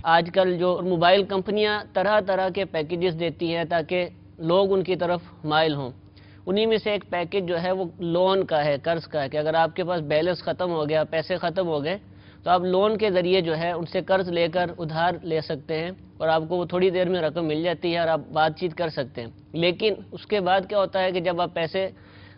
آج کل جو موبائل کمپنیاں طرح طرح کے پیکیجز دیتی ہیں تاکہ لوگ ان کی طرف مائل ہوں، انہی میں سے ایک پیکیج جو ہے وہ لون کا ہے، قرض کا ہے، کہ اگر آپ کے پاس بیلنس ختم ہو گیا، پیسے ختم ہو گئے، تو آپ لون کے ذریعے جو ہے ان سے قرض لے کر ادھار لے سکتے ہیں اور آپ کو وہ تھوڑی دیر میں رقم مل جاتی ہے اور آپ بات چیت کر سکتے ہیں۔ لیکن اس کے بعد کیا ہوتا ہے کہ جب آپ پیسے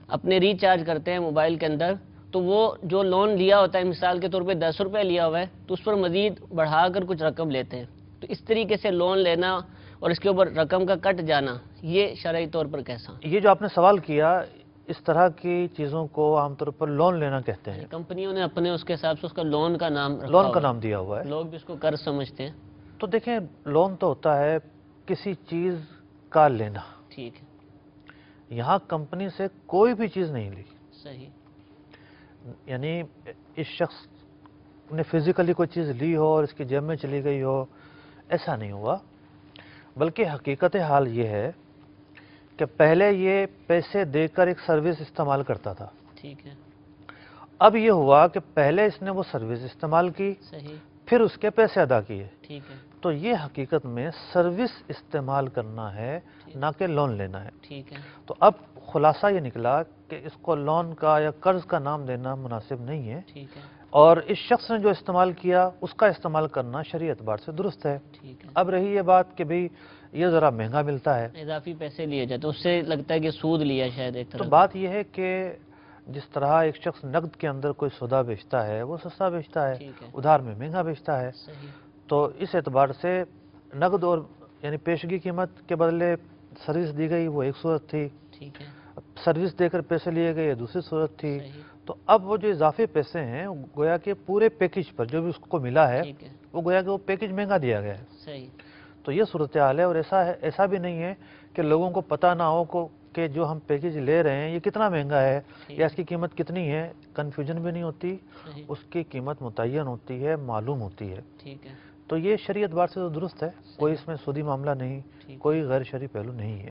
اپنے ریچارج کرتے ہیں موبائل کے اندر، تو وہ جو لون لیا ہوتا ہے، مثال کے طور پہ 10 روپے لیا ہوا ہے، تو اس پر مزید بڑھا کر کچھ رقم لیتے ہیں۔ تو اس طریقے سے لون لینا اور اس کے اوپر رقم کا کٹ جانا، یہ شرعی طور پر کیسا؟ یہ جو آپ نے سوال کیا، اس طرح کی چیزوں کو عام طور پر لون لینا کہتے ہیں۔ کمپنیوں نے اپنے اس کے حساب سے اس کا لون کا نام رکھا لون کا ہوا ہے، نام دیا ہوا ہے۔ لوگ بھی اس کو قرض سمجھتے ہیں۔ تو دیکھیں، لون تو ہوتا ہے کسی چیز کا لینا۔ ٹھیک ہے، یہاں کمپنی سے کوئی بھی چیز نہیں لی، صحیح، یعنی اس شخص نے فزیکلی کوئی چیز لی ہو اور اس کی جیب میں چلی گئی ہو، ایسا نہیں ہوا، بلکہ حقیقت حال یہ ہے کہ پہلے یہ پیسے دے کر ایک سروس استعمال کرتا تھا۔ ٹھیک ہے، اب یہ ہوا کہ پہلے اس نے وہ سروس استعمال کی، صحیح، پھر اس کے پیسے ادا کیے۔ ٹھیک ہے، تو یہ حقیقت میں سروس استعمال کرنا ہے، نہ کہ لون لینا ہے۔ ٹھیک ہے، تو اب خلاصہ یہ نکلا کہ اس کو لون کا یا قرض کا نام دینا مناسب نہیں ہے، ٹھیک ہے، اور اس شخص نے جو استعمال کیا اس کا استعمال کرنا شرعی اعتبار سے درست ہے۔ ٹھیک ہے۔ اب رہی یہ بات کہ بھئی یہ ذرا مہنگا ملتا ہے، اضافی پیسے لیے جاتے، اس سے لگتا ہے کہ سود لیا شاید ایک تو طرح بات یہ ہے کہ جس طرح ایک شخص نقد کے اندر کوئی سودا بیچتا ہے وہ سستا بیچتا ہے، ٹھیک ہے، ادھار میں مہنگا بیچتا ہے، صحیح، تو اس اعتبار سے نقد اور یعنی پیشگی قیمت کے بدلے سروس دی گئی وہ ایک صورت تھی، ٹھیک ہے، سروس دے کر پیسے لیے گئے یہ دوسری صورت تھی۔ صحیح، تو اب وہ جو اضافی پیسے ہیں گویا کہ پورے پیکج پر جو بھی اس کو ملا ہے ٹھیک ہے، وہ گویا کہ وہ پیکج مہنگا دیا گیا ہے۔ صحیح، تو یہ صورتحال ہے، اور ایسا بھی نہیں ہے کہ لوگوں کو پتہ نہ ہو کہ جو ہم پیکج لے رہے ہیں یہ کتنا مہنگا ہے یا اس کی قیمت کتنی ہے، کنفیوژن بھی نہیں ہوتی، صحیح، اس کی قیمت متعین ہوتی ہے، معلوم ہوتی ہے۔ ٹھیک ہے، تو یہ شرعی اعتبار سے تو درست ہے، کوئی اس میں سودی معاملہ نہیں، ٹھیک ہے۔ کوئی غیر شرعی پہلو نہیں ہے۔